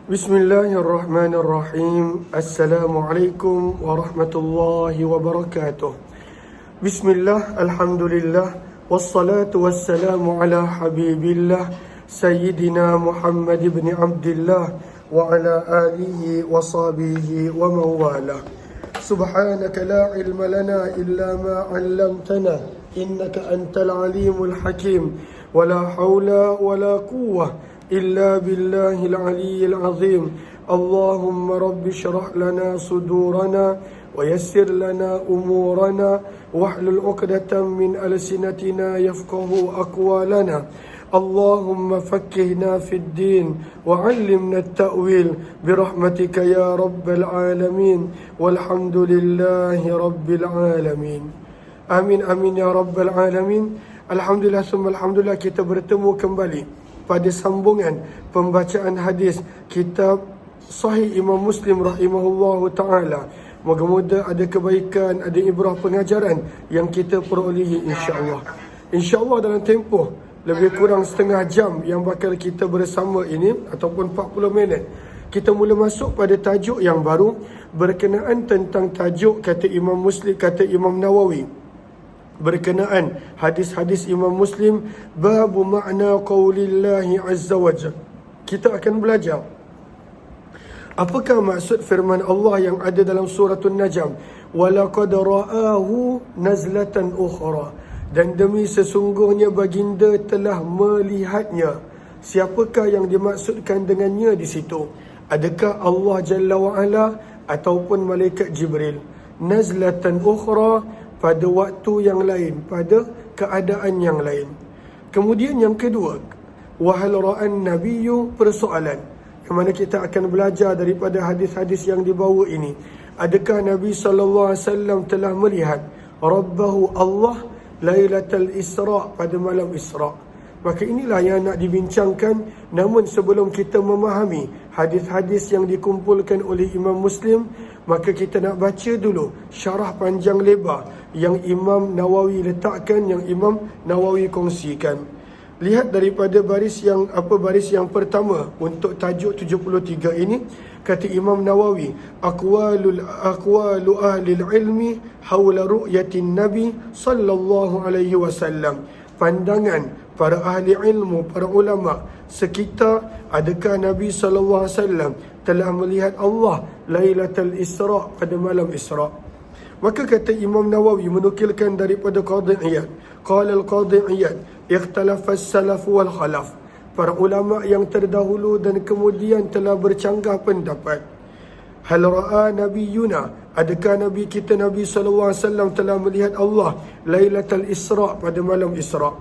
Bismillahirrahmanirrahim. Assalamualaikum warahmatullahi wabarakatuh. Bismillah, alhamdulillah, wassalatu wassalamu ala habibillah Sayyidina Muhammad ibn Abdillah wa ala alihi wa sahbihi wa mawalah. Subhanaka la ilma lana illa ma 'allamtana innaka antal alimul hakim wa la hawla wa la quwwah إلا بالله العلي العظيم اللهم رب اشرح لنا صدورنا ويسر لنا أمورنا واحلل عقدة من ألسنتنا يفقه أقوالنا اللهم فقهنا في الدين وعلمنا التأويل برحمتك يا رب العالمين والحمد لله رب العالمين آمين آمين يا رب العالمين. Alhamdulillah summa alhamdulillah, kita bertemu kembali pada sambungan pembacaan hadis kitab Sahih Imam Muslim rahimahullahu ta'ala. Moga-moga ada kebaikan, ada ibrah pengajaran yang kita perolehi insya-Allah. Insya-Allah dalam tempoh lebih kurang setengah jam yang bakal kita bersama ini ataupun 40 minit, kita mula masuk pada tajuk yang baru berkenaan tentang tajuk kata Imam Muslim, kata Imam Nawawi berkenaan hadis-hadis Imam Muslim, bab makna qaulillahi azza wa jalla. Kita akan belajar apakah maksud firman Allah yang ada dalam suratul Najm, walaqad ra'ahu nazlatan ukhra, dan demi sesungguhnya baginda telah melihatnya. Siapakah yang dimaksudkan dengannya di situ? Adakah Allah Jalla wa Ala ataupun malaikat Jibril? Nazlatan ukhra, pada waktu yang lain, pada keadaan yang lain. Kemudian yang kedua, wahal ra'an nabiyyu, persoalan yang mana kita akan belajar daripada hadis-hadis yang dibawa ini. Adakah Nabi SAW telah melihat Rabbahu Allah Lailatul Isra', pada malam Isra'? Maka inilah yang nak dibincangkan. Namun sebelum kita memahami hadis-hadis yang dikumpulkan oleh Imam Muslim, maka kita nak baca dulu syarah panjang lebar yang Imam Nawawi letakkan, yang Imam Nawawi kongsikan. Lihat daripada baris yang pertama untuk tajuk 73 ini, kata Imam Nawawi, aqwalu ahli ilmi haula ru'yatin nabi sallallahu alaihi wasallam. Pandangan para ahli ilmu, para ulama sekitar adakah Nabi sallallahu alaihi wasallam telah melihat Allah Lailatul Isra', pada malam Isra'. Maka kata Imam Nawawi menukilkan daripada Qadhi Iyad, qala al-Qadhi Iyad, ikhtalafa as-salaf wal khalaf. Para ulama yang terdahulu dan kemudian telah bercanggah pendapat. Hal ra'a nabiyuna, adakah Nabi kita Nabi sallallahu alaihi wasallam telah melihat Allah Lailatul Isra', pada malam Isra'?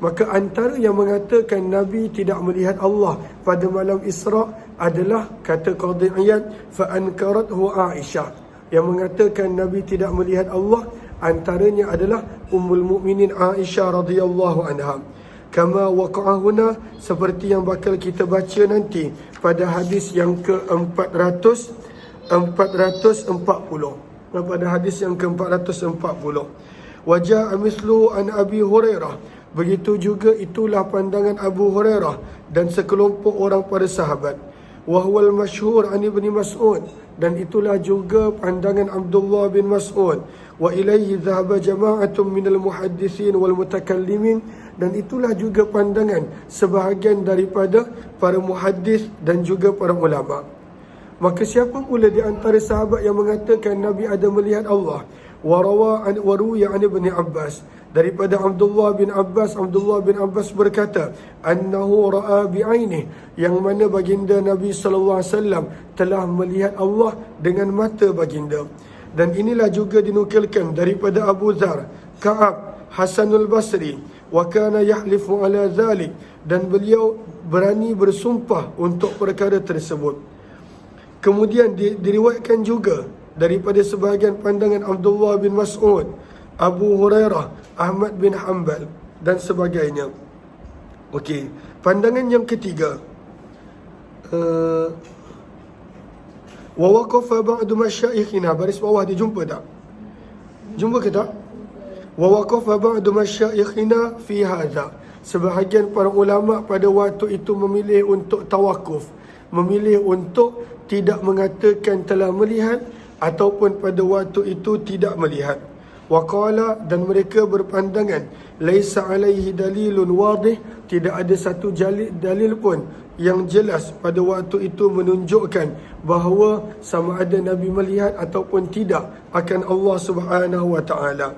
Maka antara yang mengatakan Nabi tidak melihat Allah pada malam Isra' adalah, kata Qadhi Iyad, fa ankarathu Aisyah. Yang mengatakan Nabi tidak melihat Allah antaranya adalah Ummul Mukminin Aisyah radhiyallahu anha. Kama waqa'a huna, seperti yang bakal kita baca nanti pada hadis yang ke-440. Pada hadis yang ke-440. Wajaa mislu an Abi Hurairah. Begitu juga itulah pandangan Abu Hurairah dan sekelompok orang pada sahabat. Wahwal masyhur an Ibni Mas'ud, dan itulah juga pandangan Abdullah bin Mas'ud. Wa ilaihi dhahaba jama'atun minal muhaddisin wal mutakallimin, dan itulah juga pandangan sebahagian daripada para muhaddis dan juga para ulama. Maka siapa pula di antara sahabat yang mengatakan Nabi ada melihat Allah? Waruya an Ibni Abbas, daripada Abdullah bin Abbas berkata, annahu ra'a bi'ainih, yang mana baginda Nabi sallallahu alaihi wasallam telah melihat Allah dengan mata baginda. Dan inilah juga dinukilkan daripada Abu Dzar, Ka'ab, Hasanul Basri, wa kana yahlifu ala dhalik, dan beliau berani bersumpah untuk perkara tersebut. Kemudian diriwayatkan juga daripada sebahagian pandangan Abdullah bin Mas'ud, Abu Hurairah, Ahmad bin Hanbal dan sebagainya. Okey, pandangan yang ketiga, wa waqafa ba'du masyaikhina, baris bawah dijumpa tak? Jumpa ke tak? Wa waqafa ba'du masyaikhina fi hadha, sebahagian para ulama pada waktu itu memilih untuk tawakuf memilih untuk tidak mengatakan telah melihat ataupun pada waktu itu tidak melihat. Waqala, dan mereka berpandangan, laisa alaihi dalilun wadih, tidak ada satu dalil pun yang jelas pada waktu itu menunjukkan bahawa sama ada Nabi melihat ataupun tidak akan Allah Subhanahu wa taala.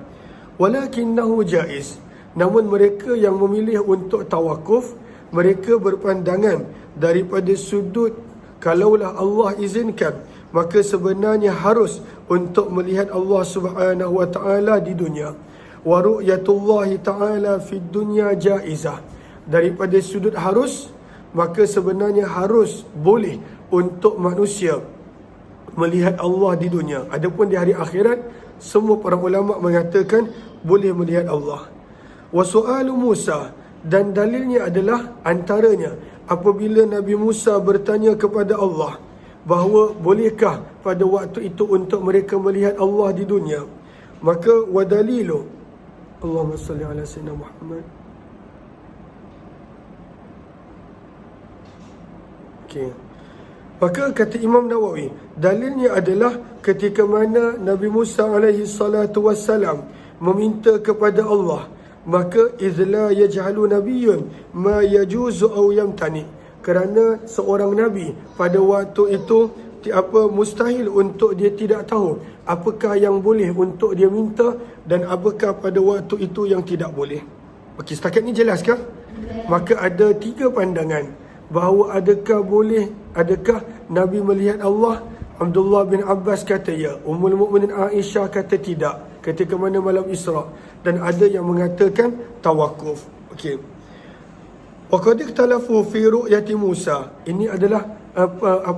Walakinnahu jaiz, namun mereka yang memilih untuk tawakuf, mereka berpandangan daripada sudut kalaulah Allah izinkan, maka sebenarnya harus untuk melihat Allah Subhanahu wa taala di dunia. Wa ru'yatullahi taala fid dunya jaizah, daripada sudut harus, maka sebenarnya harus boleh untuk manusia melihat Allah di dunia. Adapun di hari akhirat, semua para ulama mengatakan boleh melihat Allah. Wa su'alu Musa, dan dalilnya adalah antaranya apabila Nabi Musa bertanya kepada Allah bahawa bolehkah pada waktu itu untuk mereka melihat Allah di dunia, maka wadalilu, Allahumma salli ala sayyidina Muhammad. Okey. Maka kata Imam Nawawi, dalilnya adalah ketika mana Nabi Musa alaihi salatu wassalam meminta kepada Allah, maka izla yaj'alu nabiyyun ma yajuzu aw yamtani, kerana seorang nabi pada waktu itu mustahil untuk dia tidak tahu apakah yang boleh untuk dia minta dan apakah pada waktu itu yang tidak boleh. Okey, setakat ni jelaskah? Maka ada 3 pandangan bahawa adakah Nabi melihat Allah. Abdullah bin Abbas kata ya, Ummul Mukminin Aisyah kata tidak ketika mana malam Isra, dan ada yang mengatakan tawakuf. Okey. Wa qad ikhtalafu fi ru'yati Musa. Ini adalah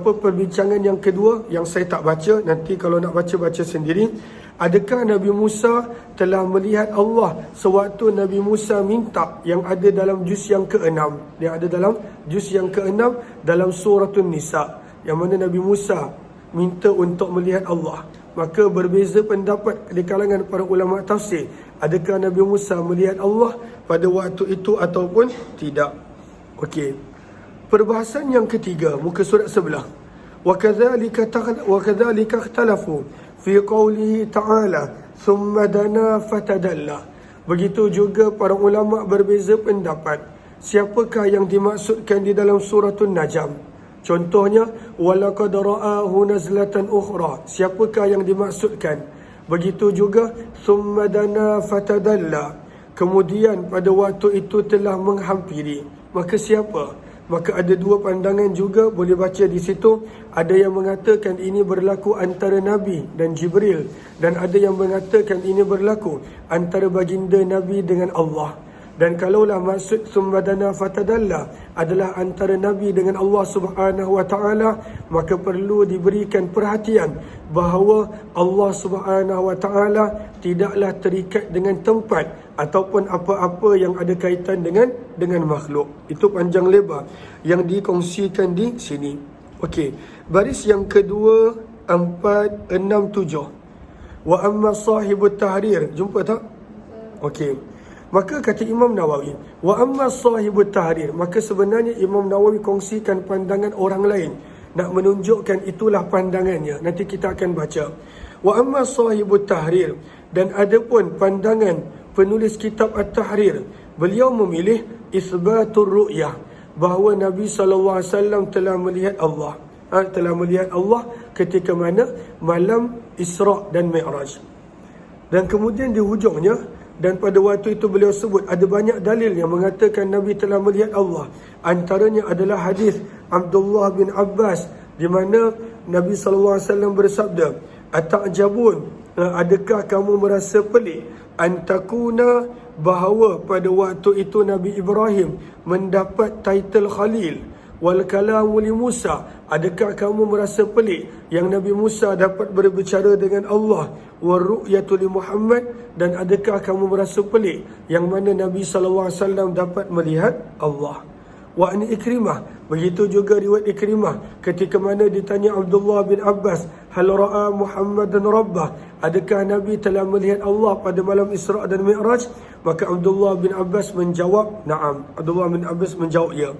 perbincangan yang kedua yang saya tak baca, nanti kalau nak baca sendiri. Adakah Nabi Musa telah melihat Allah sewaktu Nabi Musa minta, yang ada dalam juz yang ke-6, yang ada dalam juz yang ke-6 dalam suratul Nisa, yang mana Nabi Musa minta untuk melihat Allah. Maka berbeza pendapat di kalangan para ulama tafsir, adakah Nabi Musa melihat Allah pada waktu itu ataupun tidak. Okey. Perbahasan yang ketiga, muka surat sebelah. Wa kadzalika ikhtalafu fi qawlihi ta'ala thumma dana fatadalla. Begitu juga para ulama berbeza pendapat siapakah yang dimaksudkan di dalam suratul Najm. Contohnya, walaqad ra'ahu nazlatan ukhra, siapakah yang dimaksudkan. Begitu juga thumma dana fatadalla, kemudian pada waktu itu telah menghampiri, maka siapa? Maka ada 2 pandangan juga boleh baca di situ. Ada yang mengatakan ini berlaku antara Nabi dan Jibril, dan ada yang mengatakan ini berlaku antara baginda Nabi dengan Allah. Dan kalaulah maksud summadana fatadalla adalah antara Nabi dengan Allah Subhanahu wa taala, maka perlu diberikan perhatian bahawa Allah Subhanahu wa taala tidaklah terikat dengan tempat ataupun apa-apa yang ada kaitan dengan makhluk. Itu panjang lebar yang dikongsikan di sini. Okey, baris yang kedua 4, 6, 7. Wa amma sahibut tahrir, jumpa tak? Okey. Maka kata Imam Nawawi, wa amma sahibut tahrir, maka sebenarnya Imam Nawawi kongsikan pandangan orang lain, nak menunjukkan itulah pandangannya. Nanti kita akan baca. Wa amma sahibut tahrir, dan adapun pandangan penulis kitab At-Tahrir, beliau memilih isbatur ru'yah, bahawa Nabi SAW telah melihat Allah. Telah melihat Allah ketika mana? Malam Isra dan Mi'raj. Dan kemudian di hujungnya, dan pada waktu itu beliau sebut ada banyak dalil yang mengatakan Nabi telah melihat Allah. Antaranya adalah hadis Abdullah bin Abbas, di mana Nabi SAW bersabda, "Ata'jabun, adakah kamu merasa pelik antakuna, bahawa pada waktu itu Nabi Ibrahim mendapat title Khalil, wal kalamu li Musa, adakah kamu merasa pelik yang Nabi Musa dapat berbicara dengan Allah, war ru'yatu li Muhammad, dan adakah kamu merasa pelik yang mana Nabi SAW dapat melihat Allah." Wa an Ikrimah, begitu juga riwayat Ikrimah ketika mana ditanya Abdullah bin Abbas, hal ra'a Muhammadan rabbah, adakah Nabi telah melihat Allah pada malam Isra dan Mi'raj? Maka Abdullah bin Abbas menjawab na'am. Abdullah bin Abbas menjawab ya.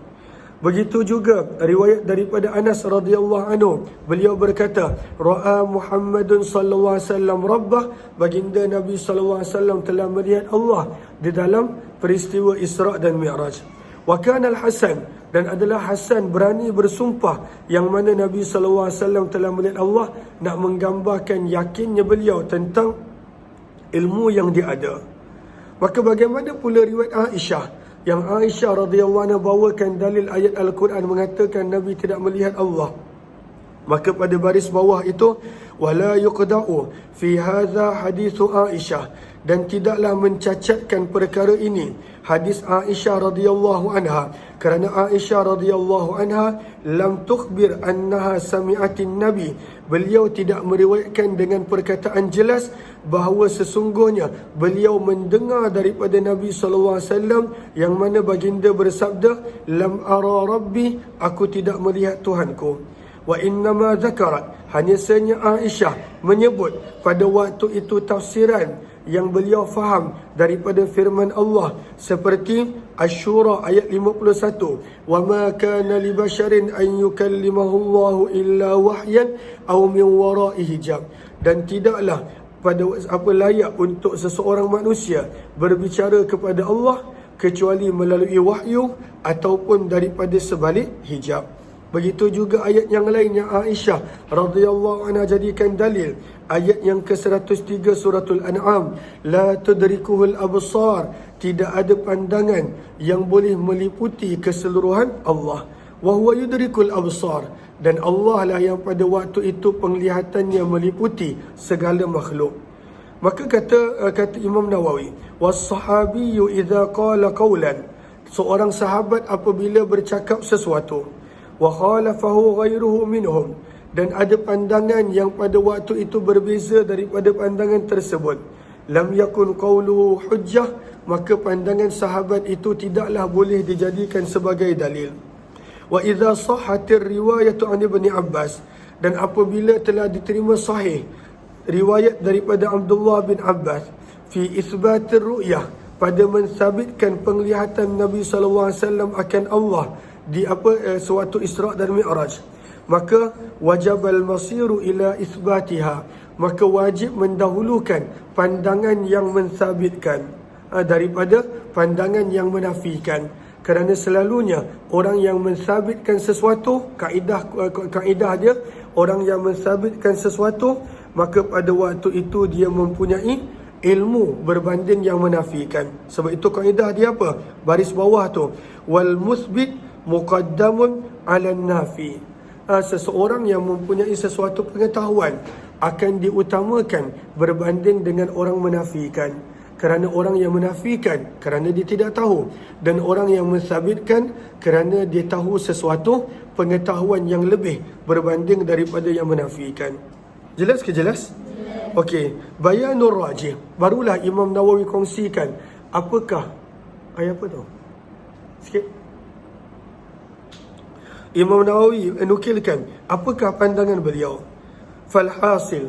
Begitu juga riwayat daripada Anas radhiyallahu anhu, beliau berkata, ra'a Muhammadun sallallahu alaihi wasallam rabbah, baginda Nabi sallallahu alaihi wasallam telah melihat Allah di dalam peristiwa Isra dan Mi'raj. Wa kana al-Hasan, dan adalah Hasan berani bersumpah yang mana Nabi sallallahu alaihi wasallam telah melihat Allah, nak menggambarkan yakinnya beliau tentang ilmu yang dia ada. Maka bagaimana pula riwayat Aisyah, yang Aisyah radhiyallahu anha bawakan dalil ayat Al-Quran mengatakan Nabi tidak melihat Allah. Maka pada baris bawah itu, wala yuqda'u fi hadza hadithu Aisyah, dan tidaklah mencacatkan perkara ini hadis Aisyah radhiyallahu anha, kerana Aisyah radhiyallahu anha lam tukhbir annaha sami'atin Nabi, beliau tidak meriwayatkan dengan perkataan jelas bahawa sesungguhnya beliau mendengar daripada Nabi sallallahu alaihi wasallam, yang mana baginda bersabda, lam ara rabbi, aku tidak melihat Tuhanku. Wa innama zakarat, hanya sahaja Aisyah menyebut pada waktu itu tafsiran yang beliau faham daripada firman Allah, seperti Asy-Syura ayat 51, wa ma kana li basharin an yukallimahu Allahu illa wahyan aw min wara'i hijab, dan tidaklah pada apa layak untuk seseorang manusia berbicara kepada Allah kecuali melalui wahyu ataupun daripada sebalik hijab. Begitu juga ayat yang lain yang Aisyah radhiyallahu anha jadikan dalil, ayat yang ke-103 suratul An'am, la tudrikuhul absar, tidak ada pandangan yang boleh meliputi keseluruhan Allah, wa huwa yudrikul absar, dan Allah lah yang pada waktu itu penglihatannya meliputi segala makhluk. Maka kata Imam Nawawi, was-sahabiyyu idza qala qawlan, seorang sahabat apabila bercakap sesuatu, wa khalafahu ghairuhu minhum, dan ada pandangan yang pada waktu itu berbeza daripada pandangan tersebut, lam yakun qawluhu hujjah, maka pandangan sahabat itu tidaklah boleh dijadikan sebagai dalil. Wa idza sahhatir riwayatu an Ibni Abbas, dan apabila telah diterima sahih riwayat daripada Abdullah bin Abbas fi isbatir ru'yah, pada mensabitkan penglihatan Nabi sallallahu alaihi wasallam akan Allah di suatu Isra' dan Mi'raj, maka wajib al-masiru ila isbatiha, maka wajib mendahulukan pandangan yang mensabitkan daripada pandangan yang menafikan, kerana selalunya orang yang mensabitkan sesuatu, kaedah dia, orang yang mensabitkan sesuatu, maka pada waktu itu dia mempunyai ilmu berbanding yang menafikan. Sebab itu kaedah dia apa? Baris bawah tu, wal musbit muqaddamun 'ala nafi. Seseorang yang mempunyai sesuatu pengetahuan akan diutamakan berbanding dengan orang menafikan. Kerana orang yang menafikan kerana dia tidak tahu, dan orang yang mensabitkan kerana dia tahu sesuatu pengetahuan yang lebih berbanding daripada yang menafikan. Jelas ke jelas? Okey, bayanur rajih. Barulah Imam Nawawi kongsikan apakah ayat apa tu? Sikit. Imam Nawawi nukilkan apakah pandangan beliau. Falhasil,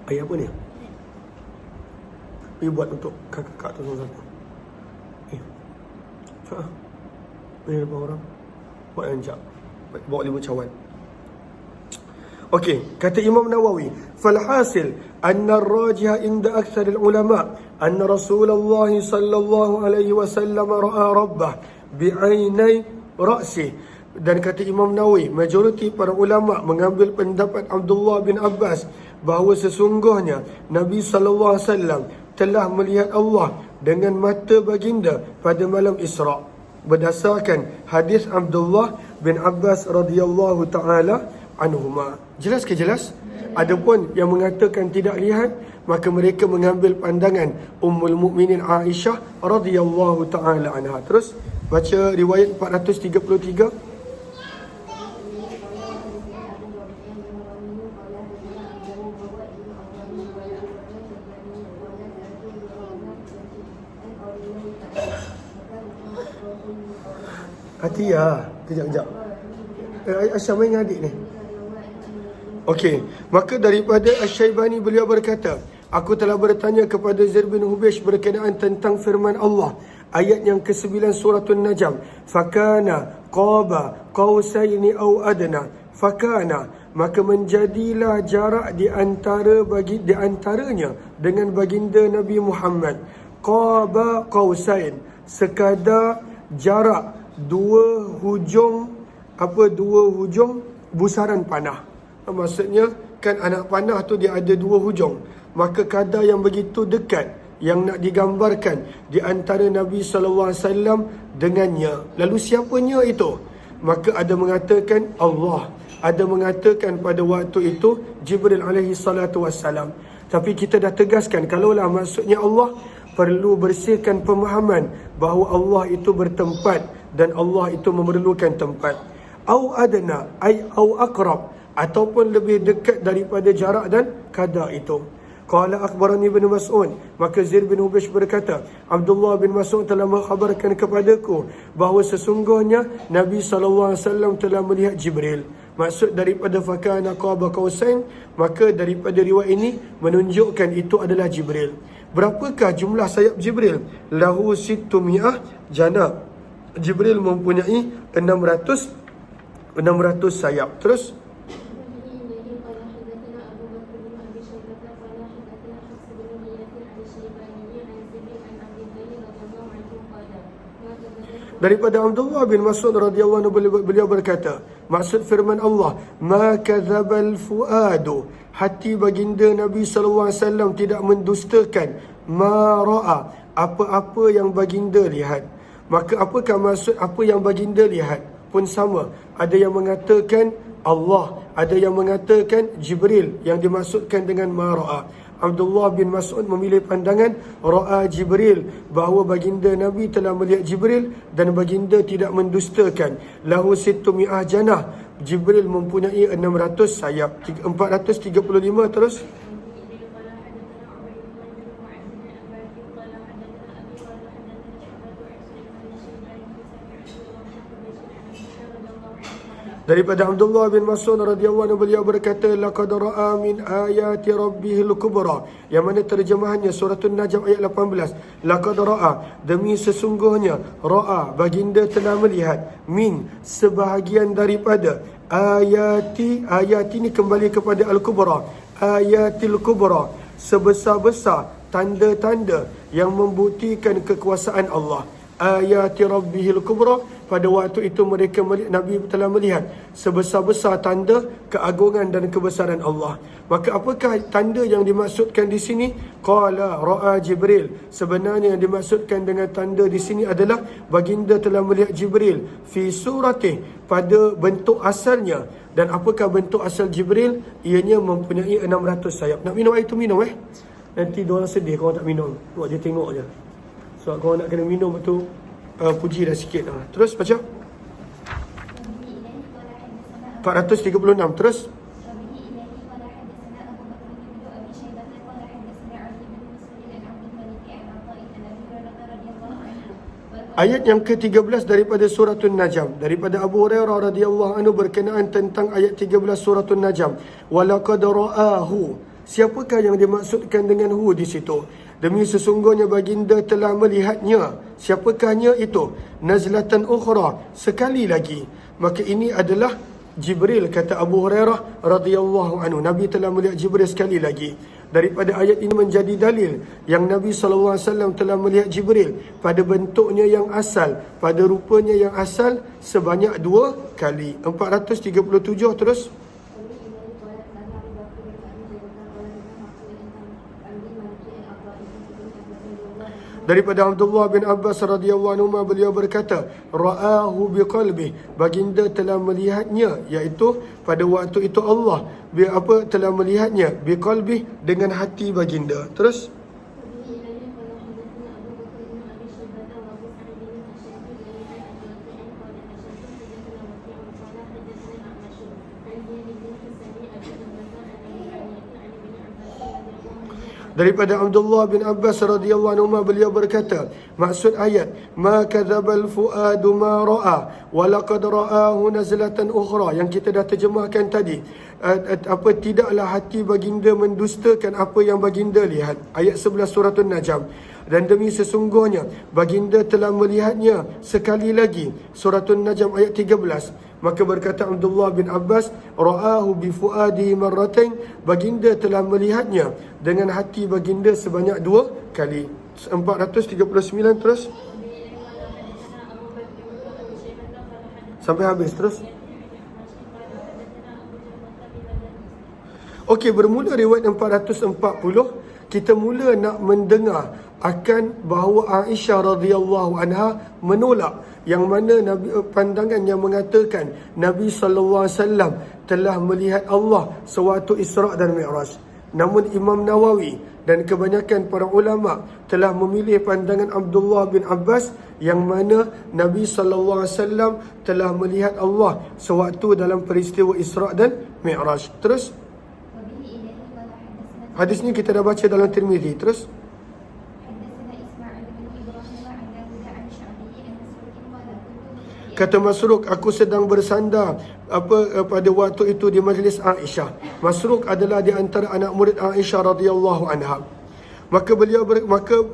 ayat apa ni? Pergi buat untuk kakak tu satu-satu. Ini depan orang. Buat anjak. Bawa 5 cawan. Okey, kata Imam Nawawi, falhasil anna ar-rajih inda akthar al-ulama anna Rasulullah sallallahu alaihi wasallam ra'a rabbah bi'ainai ra'si. Dan kata Imam Nawawi, majoriti para ulama mengambil pendapat Abdullah bin Abbas bahawa sesungguhnya Nabi sallallahu alaihi wasallam telah melihat Allah dengan mata baginda pada malam Isra' berdasarkan hadis Abdullah bin Abbas radhiyallahu taala anhuma. Jelas ke jelas? Adapun yang mengatakan tidak lihat, maka mereka mengambil pandangan Ummul Mukminin Aisyah radhiyallahu taala anha. Terus baca riwayat 433. Hati ya, kejap-kejap. Aisyah main adik ni. Okey, maka daripada Asy-Syaibani beliau berkata, Aku telah bertanya kepada Zaid bin Hubaysh berkenaan tentang firman Allah, ayat yang ke-9 surah An-Najm, fakana qaba qausaini au adna, fakana, maka menjadilah jarak di antaranya dengan baginda Nabi Muhammad qaba qausain, sekadar jarak dua hujung busaran panah. Maksudnya kan anak panah tu dia ada dua hujung, maka kadar yang begitu dekat yang nak digambarkan di antara Nabi SAW dengannya. Lalu siapanya itu? Maka ada mengatakan Allah, ada mengatakan pada waktu itu Jibril alaihi salatu wassalam. Tapi kita dah tegaskan, kalaulah maksudnya Allah, perlu bersihkan pemahaman bahawa Allah itu bertempat dan Allah itu memerlukan tempat. Au adna ay au aqrab, ataupun lebih dekat daripada jarak dan kadar itu. Qala akhbarani bin Mas'ud, maka Zaid bin Hubaysh berkata, Abdullah bin Mas'ud telah mengkhabarkan kepadaku bahawa sesungguhnya Nabi SAW telah melihat Jibril. Maksud daripada fakana qaba qausain, maka daripada riwayat ini menunjukkan itu adalah Jibril. Berapakah jumlah sayap Jibril? Lahu sittumi'ah janah. Jibril mempunyai 600 sayap. Terus daripada Abdullah bin Mas'ud radhiyallahu anhu, beliau berkata, maksud firman Allah, ma kadzabal fuadu, hati baginda Nabi sallallahu alaihi wasallam tidak mendustakan ma ra'a, apa-apa yang baginda lihat. Maka apakah maksud apa yang baginda lihat? Pun sama, ada yang mengatakan Allah, ada yang mengatakan Jibril yang dimaksudkan dengan ma ra'a. Abdullah bin Mas'ud memilih pandangan ra'a Jibril, bahawa baginda Nabi telah melihat Jibril dan baginda tidak mendustakan. Lahu sittumi'ah janah, Jibril mempunyai 600 sayap. 435 terus. Daripada Abdullah bin Mas'ud radhiyallahu anhu, beliau berkata, laqad ra'a min ayati rabbihil kubra, yang mana terjemahannya surah An-Najm ayat 18. Laqad ra'a, demi sesungguhnya, ra'a, baginda telah melihat, min, sebahagian daripada, ayati ini kembali kepada al-kubra, ayatil kubra, sebesar-besar tanda-tanda yang membuktikan kekuasaan Allah. Ayati rabbihil kubra, pada waktu itu mereka Nabi telah melihat sebesar-besar tanda keagungan dan kebesaran Allah. Maka apakah tanda yang dimaksudkan di sini? Qala ra'a Jibril, sebenarnya yang dimaksudkan dengan tanda di sini adalah baginda telah melihat Jibril fi suratih, pada bentuk asalnya. Dan apakah bentuk asal Jibril? Ianya mempunyai 600 sayap. Nak minum air tu minum nanti diorang sedih kalau tak minum. Buat dia tengok je. So kalau nak kena minum tu puji dah sikit. Terus baca 436. Terus ayat yang ke-13 daripada surah An-Najm, daripada Abu Hurairah radhiyallahu anhu berkenaan tentang ayat 13 surah An-Najm. Walaqad ra'ahu, siapakah yang dimaksudkan dengan hu di situ? Demi sesungguhnya baginda telah melihatnya. Siapakahnya itu? Nazlatan ukhra, sekali lagi. Maka ini adalah Jibril, kata Abu Hurairah radhiyallahu anhu. Nabi telah melihat Jibril sekali lagi. Daripada ayat ini menjadi dalil yang Nabi SAW telah melihat Jibril pada bentuknya yang asal, pada rupanya yang asal sebanyak 2 kali. 437 terus. Daripada Abdullah bin Abbas radhiyallahu anhu, beliau berkata, ra'ahu biqalbi, baginda telah melihatnya, iaitu pada waktu itu Allah telah melihatnya biqalbi, dengan hati baginda. Terus Daripada Abdullah bin Abbas radhiyallahu anhu beliau berkata, maksud ayat ma kadzabal fuadu ma ra'a wa laqad ra'ahu nazlatan ukhra yang kita dah terjemahkan tadi, tidaklah hati baginda mendustakan apa yang baginda lihat, ayat 11 surah An-Najm. Dan demi sesungguhnya baginda telah melihatnya sekali lagi, surah An-Najm ayat 13. Maka berkata Abdullah bin Abbas, ra'ahu bi fuadi marratain, baginda telah melihatnya dengan hati baginda sebanyak 2 kali. 439 terus sampai habis terus. Okey, bermula riwayat 440, kita mula nak mendengar akan bahawa Aisyah radhiyallahu anha menolak yang mana pandangan yang mengatakan Nabi sallallahu alaihi wasallam telah melihat Allah sewaktu Isra' dan Mi'raj. Namun Imam Nawawi dan kebanyakan para ulama telah memilih pandangan Abdullah bin Abbas yang mana Nabi sallallahu alaihi wasallam telah melihat Allah sewaktu dalam peristiwa Isra' dan Mi'raj. Terus hadis ni kita dah baca dalam Tirmizi. Terus kata Masruq, aku sedang bersandar pada waktu itu di majlis Aisyah. Masruq adalah di antara anak murid Aisyah radhiyallahu anha. Maka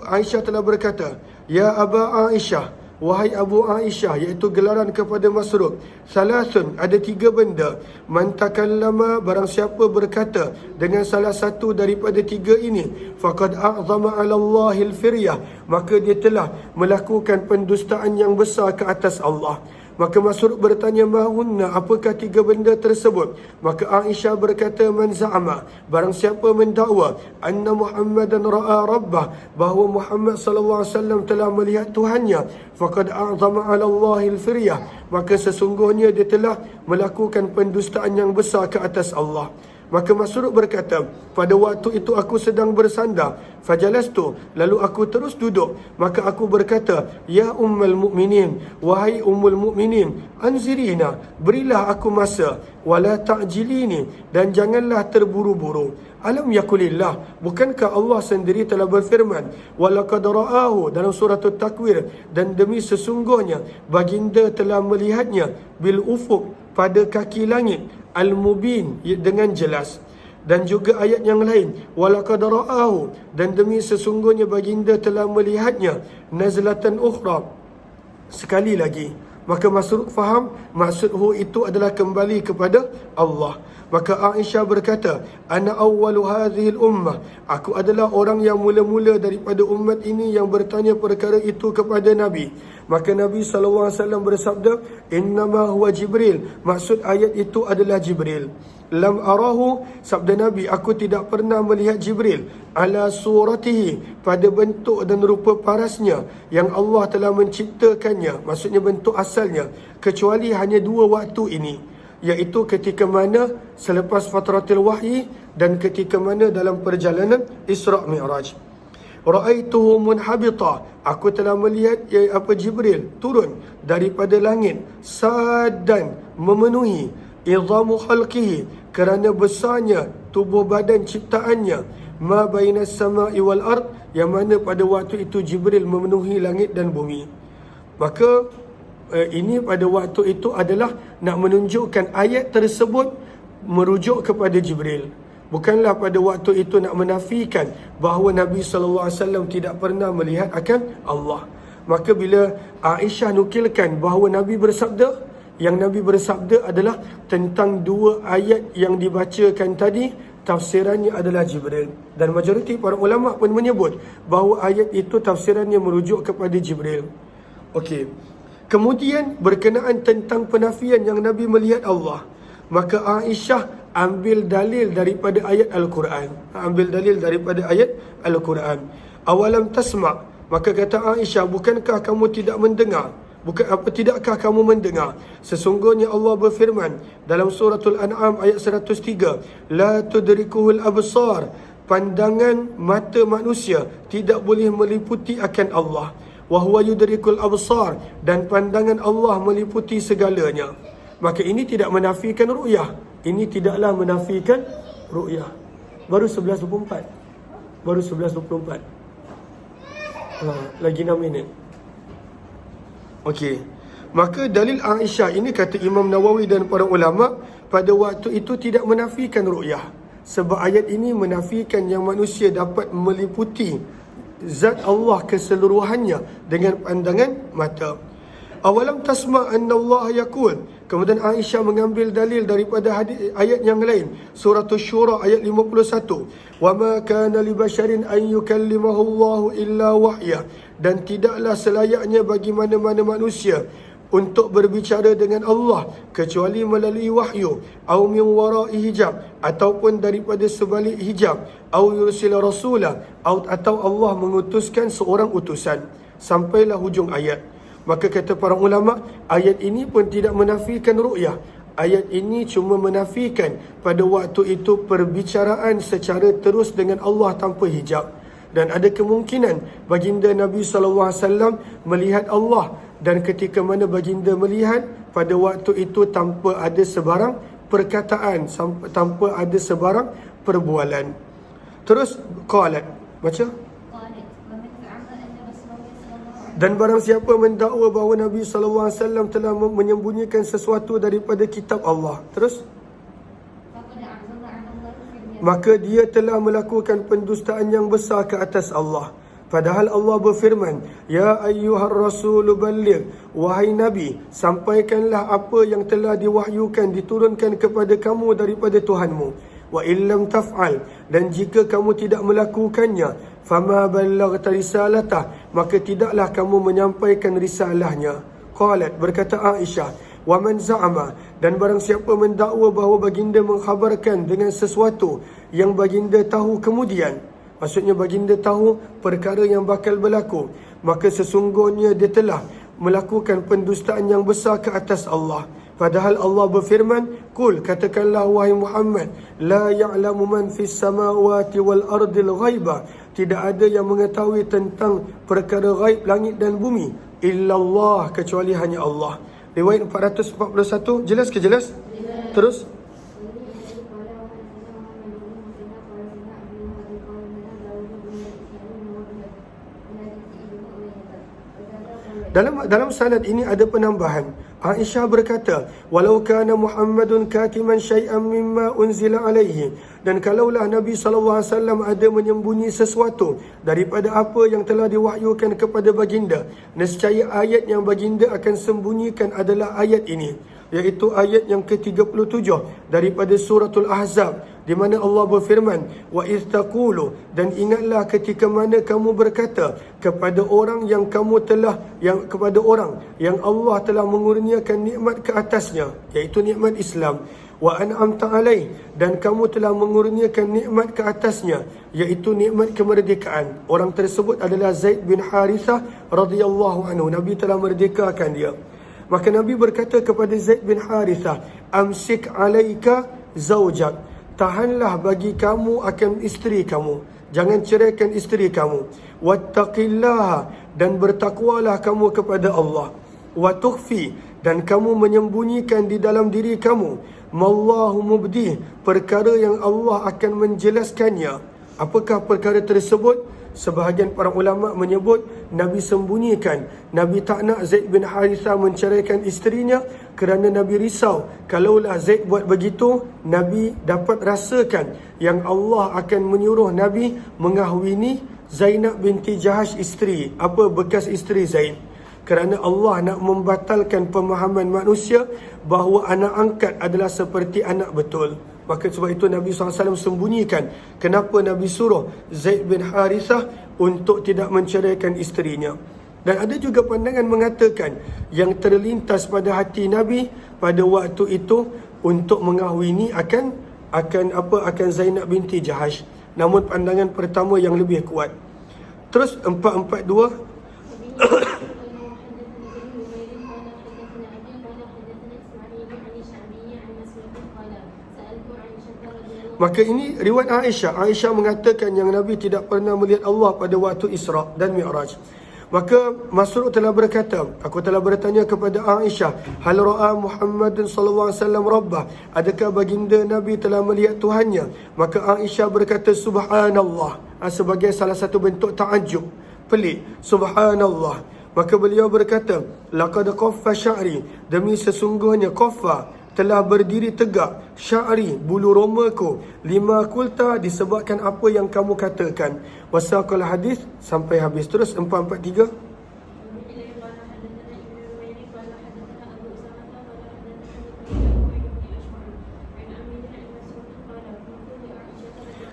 Aisyah telah berkata, ya Aba Aisyah, wahai Abu Aisyah, iaitu gelaran kepada Masruq, salasun, ada 3 benda, man takallama, barang siapa berkata dengan salah satu daripada 3 ini, faqad a'zama 'ala Allahil firyah, maka dia telah melakukan pendustaan yang besar ke atas Allah. Maka Masruq bertanya, mahunna, apakah 3 benda tersebut? Maka Aisyah berkata, man za'ama, barang siapa mendakwa anna Muhammadan ra'a rabbah, bahawa Muhammad sallallahu alaihi wasallam telah melihat Tuhannya, faqad a'zama 'ala Allahil firyah, maka sesungguhnya dia telah melakukan pendustaan yang besar ke atas Allah. Maka Masruq berkata, pada waktu itu aku sedang bersandar, fajalastu, lalu aku terus duduk. Maka aku berkata, ya ummul mukminin, wahai ummul mukminin, anzirina, berilah aku masa, wala ta'jilini, dan janganlah terburu-buru. Alam yakulillah, bukankah Allah sendiri telah berfirman, walaqad ra'ahu, dalam surah At-Takwir, dan demi sesungguhnya baginda telah melihatnya bil ufuq, pada kaki langit, al-mubin, dengan jelas. Dan juga ayat yang lain, walaqad ra'ahu, dan demi sesungguhnya baginda telah melihatnya nazlatan ukhra, sekali lagi. Maka Masruq faham maksudhu itu adalah kembali kepada Allah. Maka Aisyah berkata, ana awwalu hadhil ummah, aku adalah orang yang mula-mula daripada umat ini yang bertanya perkara itu kepada Nabi. Maka Nabi SAW bersabda, innama huwa Jibril, maksud ayat itu adalah Jibril. Lam arahu, sabda Nabi, aku tidak pernah melihat Jibril ala suratihi, pada bentuk dan rupa parasnya yang Allah telah menciptakannya, maksudnya bentuk asalnya, kecuali hanya 2 waktu ini, iaitu ketika mana selepas fatratil wahyi dan ketika mana dalam perjalanan Isra' Mi'raj. Ra'aituhu munhabita, aku telah melihat Jibril turun daripada langit, sadan, memenuhi, idhamu khalqihi, kerana besarnya tubuh badan ciptaannya, ma bainas sama'i wal ard, yang mana pada waktu itu Jibril memenuhi langit dan bumi. Maka ini pada waktu itu adalah nak menunjukkan ayat tersebut merujuk kepada Jibril. Bukanlah pada waktu itu nak menafikan bahawa Nabi SAW tidak pernah melihat akan Allah. Maka bila Aisyah nukilkan bahawa Nabi bersabda, yang Nabi bersabda adalah tentang 2 ayat yang dibacakan tadi, tafsirannya adalah Jibril. Dan majoriti para ulama pun menyebut bahawa ayat itu tafsirannya merujuk kepada Jibril. Okey. Kemudian berkenaan tentang penafian yang Nabi melihat Allah, maka Aisyah ambil dalil daripada ayat Al-Quran. Awalam tasma', maka kata Aisyah, bukankah kamu tidak mendengar? Tidakkah kamu mendengar? Sesungguhnya Allah berfirman dalam suratul An'am ayat 103, la tudrikuhul absar, pandangan mata manusia tidak boleh meliputi akan Allah. Wa huwa yudrikul absar, dan pandangan Allah meliputi segalanya. Maka ini tidak menafikan ru'yah. Ini tidaklah menafikan ru'yah. Baru 11.24. Baru 11.24. Lagi 6 minit. Okey. Maka dalil Aisyah ini, kata Imam Nawawi dan para ulama, pada waktu itu tidak menafikan ru'yah. Sebab ayat ini menafikan yang manusia dapat meliputi zat Allah keseluruhannya dengan pandangan mata. Awalam tasma' anna Allah yaqul. Kemudian Aisyah mengambil dalil daripada hadis ayat yang lain, surah Asy-Syura ayat 51. Wa ma kana li basharin an yukallimahu Allah illa wahya. Dan tidaklah selayaknya bagi mana-mana manusia untuk berbicara dengan Allah kecuali melalui wahyu, au min wara'i hijab, ataupun daripada sebalik hijab, au yursila rasula, atau Allah mengutuskan seorang utusan. Sampailah hujung ayat. Maka kata para ulama, ayat ini pun tidak menafikan ru'yah. Ayat ini cuma menafikan pada waktu itu perbicaraan secara terus dengan Allah tanpa hijab. Dan ada kemungkinan baginda Nabi SAW melihat Allah, dan ketika mana baginda melihat, pada waktu itu tanpa ada sebarang perkataan, tanpa ada sebarang perbualan. Terus qalat, baca. Dan barang siapa mendakwa bahawa Nabi SAW telah menyembunyikan sesuatu daripada kitab Allah, terus, maka dia telah melakukan pendustaan yang besar ke atas Allah. Padahal Allah berfirman, Ya ayyuhar rasulu balligh, wahai Nabi, sampaikanlah apa yang telah diwahyukan, diturunkan kepada kamu daripada Tuhanmu. Wa illam taf'al, dan jika kamu tidak melakukannya, fama ballaghta risalatah, maka tidaklah kamu menyampaikan risalahnya. Qalat, berkata Aisyah, wa man za'ama, dan barang siapa mendakwa bahawa baginda mengkhabarkan dengan sesuatu yang baginda tahu kemudian, maksudnya baginda tahu perkara yang bakal berlaku, maka sesungguhnya dia telah melakukan pendustaan yang besar ke atas Allah. Padahal Allah berfirman, Kul, katakanlah wahai Muhammad, La ya'lamu man fis samawati wal ardil ghaiba, tidak ada yang mengetahui tentang perkara ghaib langit dan bumi, illallah, kecuali hanya Allah. Riwayat 441, jelas ke jelas? Terus, Dalam sanad ini ada penambahan. Aisyah berkata, walau kana Muhammadun katiman syai'an mimma unzila alaihi, dan kalaulah Nabi SAW ada menyembunyi sesuatu daripada apa yang telah diwahyukan kepada baginda, nescaya ayat yang baginda akan sembunyikan adalah ayat ini, iaitu ayat yang ke-37 daripada suratul Ahzab, di mana Allah berfirman, wa iz taqulu, dan ingatlah ketika mana kamu berkata kepada orang yang kepada orang yang Allah telah mengurniakan nikmat ke atasnya, iaitu nikmat Islam, wa an'amta alaih, dan kamu telah mengurniakan nikmat ke atasnya, iaitu nikmat kemerdekaan. Orang tersebut adalah Zaid bin Harithah radhiyallahu anhu. Nabi telah merdekakan dia. Maka Nabi berkata kepada Zaid bin Harithah, amsik alaika zaujak, tahanlah bagi kamu akan isteri kamu, jangan ceraikan isteri kamu. Wattaqillaha, dan bertakwalah kamu kepada Allah. Wa tukhfi, dan kamu menyembunyikan di dalam diri kamu, mallahu mubdih, perkara yang Allah akan menjelaskannya. Apakah perkara tersebut? Sebahagian para ulama menyebut Nabi sembunyikan. Nabi tak nak Zaid bin Harithah menceraikan isterinya kerana Nabi risau kalaulah Zaid buat begitu, Nabi dapat rasakan yang Allah akan menyuruh Nabi mengahwini Zainab binti Jahash, isteri, bekas isteri Zaid. Kerana Allah nak membatalkan pemahaman manusia bahawa anak angkat adalah seperti anak betul. Maka sebab itu Nabi SAW sembunyikan. Kenapa Nabi suruh Zaid bin Harithah untuk tidak menceraikan isterinya? Dan ada juga pandangan mengatakan yang terlintas pada hati Nabi pada waktu itu untuk mengahwini akan Zainab binti Jahash. Namun pandangan pertama yang lebih kuat. Terus 442. Maka ini riwayat Aisyah. Aisyah mengatakan yang Nabi tidak pernah melihat Allah pada waktu Isra dan Mi'raj. Maka Masruq telah berkata, aku telah bertanya kepada Aisyah, hal ra'a Muhammadun sallallahu alaihi wasallam rabbah, adakah baginda Nabi telah melihat Tuhannya? Maka Aisyah berkata, subhanallah, sebagai salah satu bentuk ta'ajub, pelik. Subhanallah. Maka beliau berkata, laqad qaffa sya'ri, demi sesungguhnya qaffa telah berdiri tegak, sya'ri, bulu romaku, lima kulta, disebabkan apa yang kamu katakan. Wasaqal hadis sampai habis. Terus 443.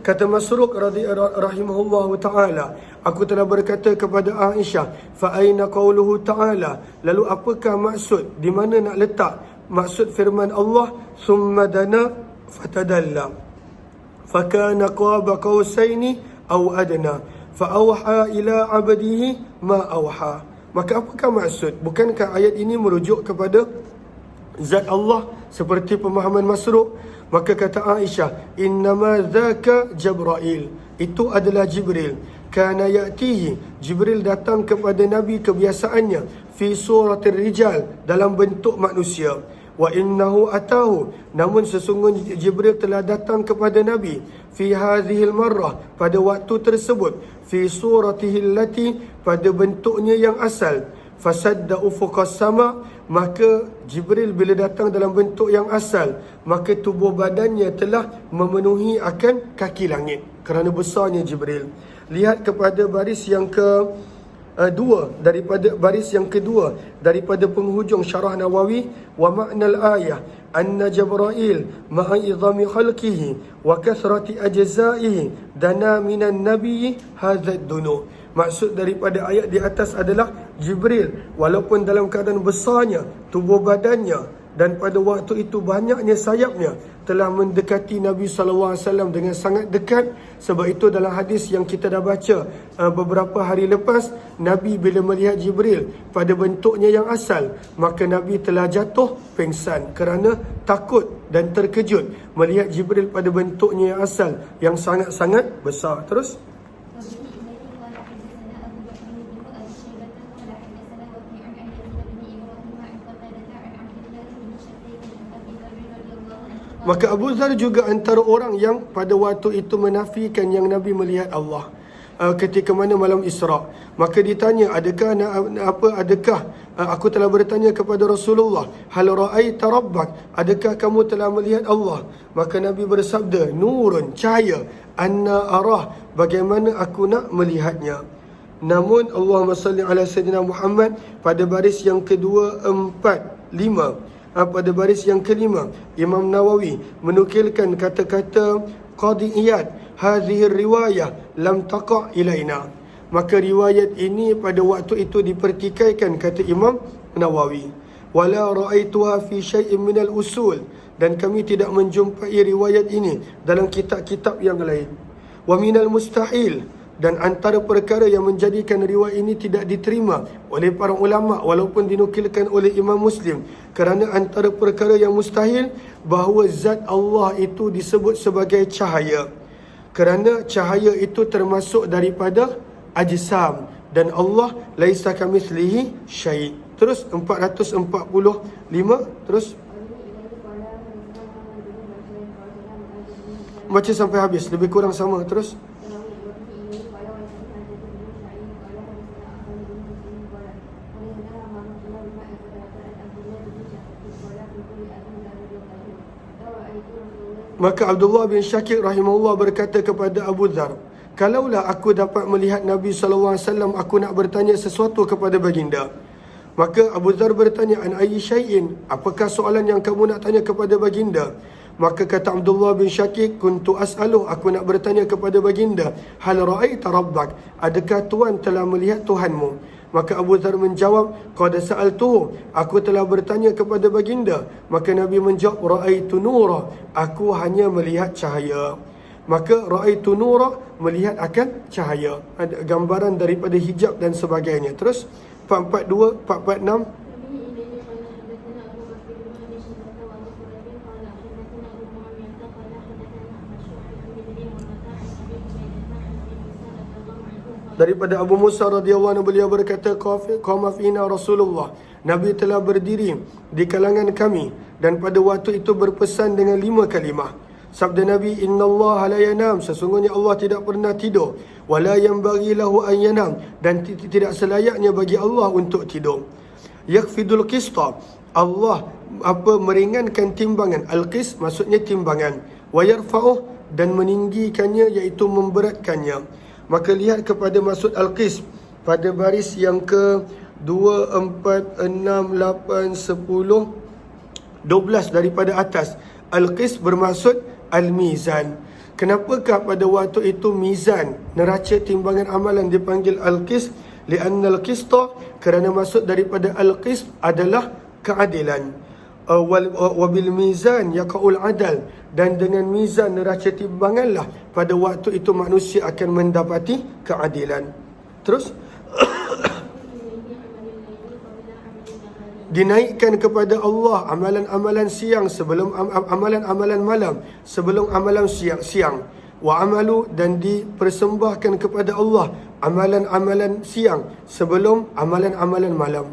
Kata Masruq rahimahullahu ta'ala, aku telah berkata kepada Aisyah, fa aina qauluhu ta'ala, lalu apakah maksud, di mana nak letak maksud firman Allah, summa dana fatadalla fakana qaba qausaini aw adna fa auha ila 'abdihi ma auha. Maka apakah maksud? Bukankah ayat ini merujuk kepada zat Allah seperti pemahaman Masruq? Maka kata Aisyah, innama dzaka Jibril, itu adalah Jibril. Kana ya'tihi, Jibril datang kepada Nabi kebiasaannya, fi suratir rijal, dalam bentuk manusia. Wa innahu atahu, namun sesungguhnya Jibril telah datang kepada Nabi, fi hadhil marrah, pada waktu tersebut, fi suratihi allati, pada bentuknya yang asal. Fasadda ufuqas sama, maka Jibril bila datang dalam bentuk yang asal, maka tubuh badannya telah memenuhi akan kaki langit kerana besarnya Jibril. Lihat kepada baris yang kedua daripada penghujung syarah Nawawi, wa ma'nal ayah anna Jibril ma'a idhami khalqihi wa kathrati ajza'ihi dana minan nabiyyi hadzal dunu. Maksud daripada ayat di atas adalah Jibril walaupun dalam keadaan besarnya tubuh badannya dan pada waktu itu banyaknya sayapnya, telah mendekati Nabi SAW dengan sangat dekat. Sebab itu dalam hadis yang kita dah baca beberapa hari lepas, Nabi bila melihat Jibril pada bentuknya yang asal, maka Nabi telah jatuh pingsan kerana takut dan terkejut melihat Jibril pada bentuknya yang asal yang sangat-sangat besar. Terus maka Abu Dzar juga antara orang yang pada waktu itu menafikan yang Nabi melihat Allah ketika mana malam Isra. Maka ditanya, adakah aku telah bertanya kepada Rasulullah, hal ra'aita rabbak, adakah kamu telah melihat Allah? Maka Nabi bersabda, nurun, cahaya, anna arah, bagaimana aku nak melihatnya. Namun Allahumma salli ala Sayyidina Muhammad, pada baris yang kedua, 4, 5, pada baris yang kelima, Imam Nawawi menukilkan kata-kata Qadi Iyad, hadhihi riwayah lam taqa' ilaina. Maka riwayat ini pada waktu itu dipertikaikan, kata Imam Nawawi. Wala ra'aituha fi syai'in minal usul, dan kami tidak menjumpai riwayat ini dalam kitab-kitab yang lain. Wa minal mustahil, dan antara perkara yang menjadikan riwayat ini tidak diterima oleh para ulama walaupun dinukilkan oleh Imam Muslim, kerana antara perkara yang mustahil bahawa zat Allah itu disebut sebagai cahaya, kerana cahaya itu termasuk daripada ajsam, dan Allah laisa kamitslihi syai'. Terus 445, terus baca sampai habis, lebih kurang sama. Terus maka Abdullah bin Syakir rahimahullah berkata kepada Abu Dzar, kalaulah aku dapat melihat Nabi SAW, aku nak bertanya sesuatu kepada baginda. Maka Abu Dzar bertanya, an ayyi syai'in, apakah soalan yang kamu nak tanya kepada baginda? Maka kata Abdullah bin Syakir, kuntu as'aluh, aku nak bertanya kepada baginda, hal ra'aita rabbak, adakah Tuhan telah melihat Tuhanmu? Maka Abu Dzar menjawab, qad sa'altuhu, aku telah bertanya kepada baginda. Maka Nabi menjawab, ra'aitu nura, aku hanya melihat cahaya. Maka ra'aitu nura, melihat akan cahaya. Ada gambaran daripada hijab dan sebagainya. Terus 442, 446. Daripada Abu Musa radhiyallahu anhu, beliau berkata, qama fina Rasulullah, Nabi telah berdiri di kalangan kami dan pada waktu itu berpesan dengan 5 kalimah. Sabda Nabi, innallaha la yanam, sesungguhnya Allah tidak pernah tidur, wala yanbaghi lahu an yanam, dan tidak selayaknya bagi Allah untuk tidur. Yakfidul qista, Allah meringankan timbangan. Al-qis maksudnya timbangan. Wa yarfa'uh, dan meninggikannya iaitu memberatkannya. Maka lihat kepada maksud al-qis pada baris yang ke 2, 4, 6, 8, 10, 12 daripada atas. Al-qis bermaksud al-mizan. Kenapakah pada waktu itu mizan, neraca timbangan amalan dipanggil al-qis? Lianna al-qista, kerana maksud daripada al-qis adalah keadilan. Wabil mizan yaqaul adal, dan dengan mizan neraca timbanganlah pada waktu itu manusia akan mendapati keadilan. Terus dinaikkan kepada Allah amalan-amalan siang sebelum amalan-amalan malam, sebelum amalan siang. Wa amalu, dan dipersembahkan kepada Allah amalan-amalan siang sebelum amalan-amalan malam.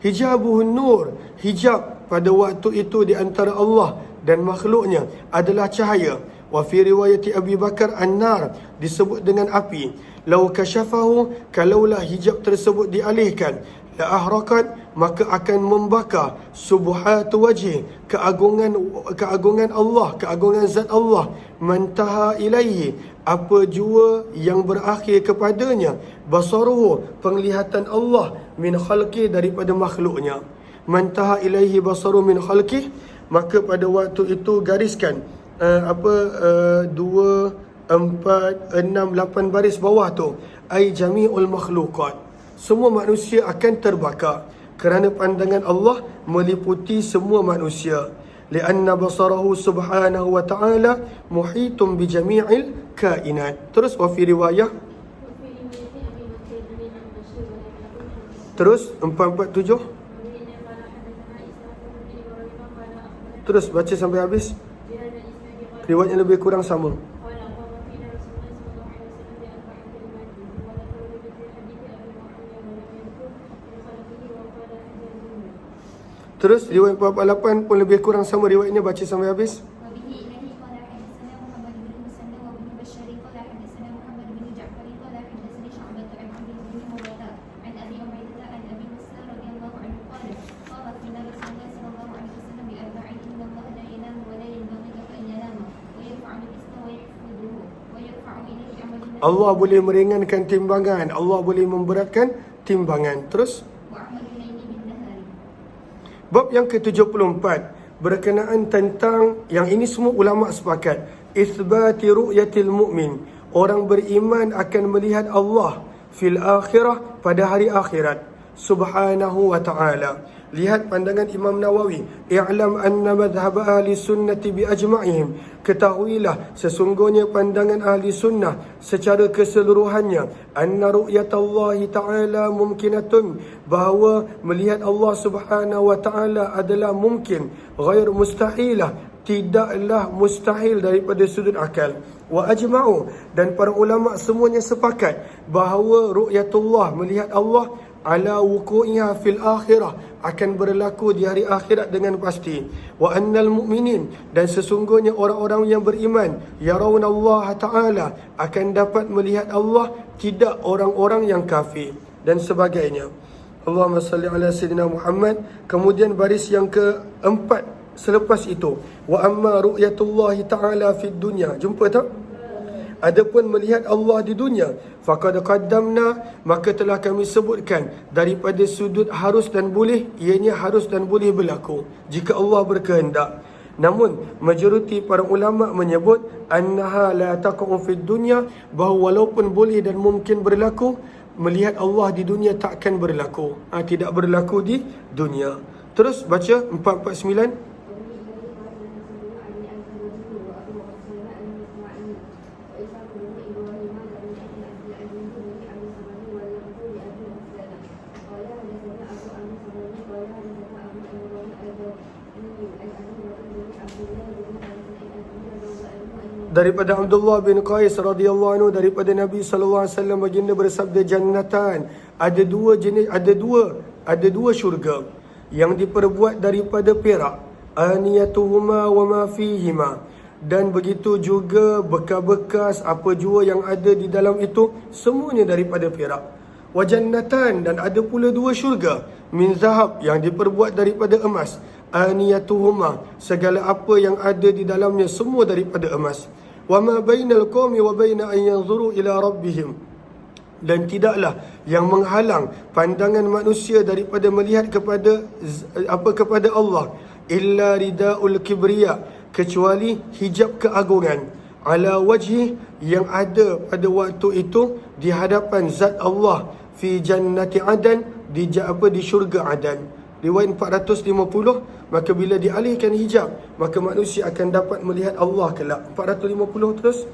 Hijabuhun nur, hijab pada waktu itu di antara Allah dan makhluknya adalah cahaya. Wa fi riwayati Abi Bakar an-nar, disebut dengan api. Lau kasyafahu, kalaulah hijab tersebut dialihkan, la ahraqat, maka akan membakar subhatu wajhi, keagungan Allah, keagungan zat Allah. Mantaha ilaihi, apa jua yang berakhir kepadanya, basaruhu, penglihatan Allah, min khalqi, daripada makhluknya. Mantaha ilaihi basaru min khalqi, maka pada waktu itu gariskan 2, 4, 6, 8 baris bawah tu, ai jami'ul makhluqat, semua manusia akan terbakar, kerana pandangan Allah meliputi semua manusia. Lianna basarahu subhanahu wa ta'ala muhitum bi jami'il kainat. Terus wa fi riwayah, terus 447, terus baca sampai habis. Riwayatnya lebih kurang sama. Terus riwayat 48 pun lebih kurang sama riwayatnya, baca sampai habis. Allah boleh meringankan timbangan, Allah boleh memberatkan timbangan. Terus bab yang ke-74 berkenaan tentang yang ini semua ulama sepakat, itsbati ru'yatil mu'min, orang beriman akan melihat Allah fil akhirah, pada hari akhirat, subhanahu wa ta'ala. Lihat pandangan Imam Nawawi, i'lam anna madhhab ahli sunnati bi ajma'ihim, ketahuilah sesungguhnya pandangan ahli sunnah secara keseluruhannya, anna ru'yatallahi ta'ala mumkinatun, bahawa melihat Allah subhanahu wa ta'ala adalah mungkin, ghair mustahilah, tidaklah mustahil daripada sudut akal. Wa ajma'u, dan para ulama semuanya sepakat bahawa ru'yatullah, melihat Allah, ala wuku'iha fil akhirah, akan berlaku di hari akhirat dengan pasti. Wa annal mu'minin, dan sesungguhnya orang-orang yang beriman, yarawnallaha ta'ala, akan dapat melihat Allah, tidak orang-orang yang kafir, dan sebagainya. Allahumma salli ala sayyidina Muhammad. Kemudian baris yang keempat selepas itu, wa amma ru'yatullahi ta'ala fid dunya, jumpa tak? Adapun melihat Allah di dunia, faqad qaddamna, maka telah kami sebutkan daripada sudut harus dan boleh, ianya harus dan boleh berlaku jika Allah berkehendak. Namun majoriti para ulama menyebut annaha la taqa'u fid dunya, bahawa walaupun boleh dan mungkin berlaku, melihat Allah di dunia takkan berlaku, tidak berlaku di dunia. Terus baca 449. Daripada Abdullah bin Qais radhiyallahu anhu, daripada Nabi sallallahu alaihi wasallam, baginda bersabda, jannatan, ada dua jenis, ada dua syurga yang diperbuat daripada perak, aniyatuhuma wa ma fihima, dan begitu juga bekas-bekas apa jua yang ada di dalam itu, semuanya daripada perak. Wa jannatan, dan ada pula 2 syurga, min zahab, yang diperbuat daripada emas, aniyatuhuma, segala apa yang ada di dalamnya semua daripada emas. Wa ma bainal qaumi wa baina an yanzuru ila rabbihim, dan tidaklah yang menghalang pandangan manusia daripada melihat kepada Allah, illa ridaul kibriya, kecuali hijab keagungan, ala wajhi, yang ada pada waktu itu di hadapan zat Allah, fi jannati adan, di syurga Adan. Riwayat 450, maka bila dialihkan hijab, maka manusia akan dapat melihat Allah kelak. 450 terus.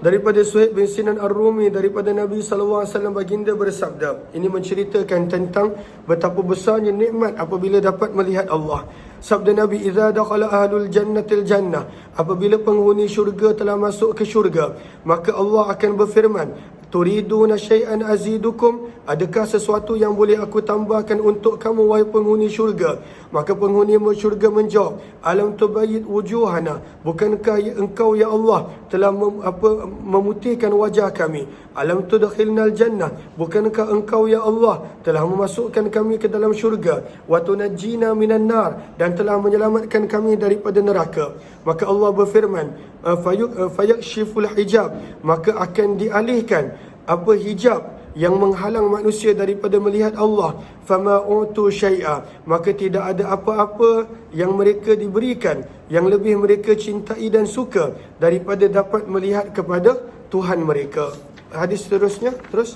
Daripada Suhaib bin Sinan Ar-Rumi, daripada Nabi SAW baginda bersabda, ini menceritakan tentang betapa besarnya nikmat apabila dapat melihat Allah. Sabda Nabi, "Idza dakhala ahlul jannatil jannah", apabila penghuni syurga telah masuk ke syurga, maka Allah akan berfirman, "Turiduna syai'an azidukum", adakah sesuatu yang boleh aku tambahkan untuk kamu wahai penghuni syurga? Maka penghuni syurga menjawab, "Alam tubayyid wujuhana", bukankah engkau ya Allah telah memutihkan wajah kami? "Alam tudkhilnal jannah", bukankah engkau ya Allah telah memasukkan kami ke dalam syurga? "Wa tunajjina minan nar", dan telah menyelamatkan kami daripada neraka. Maka Allah berfirman, "Fayakshiful hijab", maka akan dialihkan apa hijab yang menghalang manusia daripada melihat Allah. "Fama utu syai'a", maka tidak ada apa-apa yang mereka diberikan yang lebih mereka cintai dan suka daripada dapat melihat kepada Tuhan mereka. Hadis seterusnya, terus.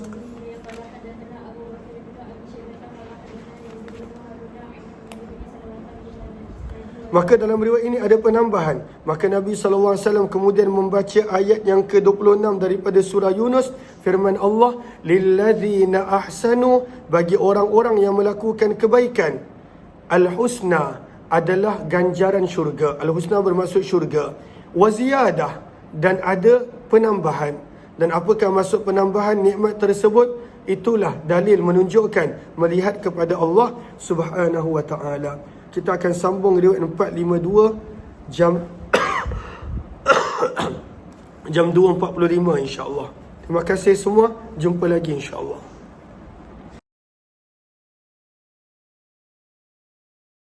Maka dalam riwayat ini ada penambahan. Maka Nabi SAW kemudian membaca ayat yang ke-26 daripada surah Yunus. Firman Allah, "Lilladzina ahsanu", bagi orang-orang yang melakukan kebaikan, al-husna, adalah ganjaran syurga. Al-husna bermaksud syurga. Wa ziyadah, dan ada penambahan. Dan apakah maksud penambahan nikmat tersebut? Itulah dalil menunjukkan melihat kepada Allah Subhanahu wa ta'ala. Kita akan sambung riwayat 452 jam 2.45 insya-Allah. Terima kasih semua. Jumpa lagi insya-Allah.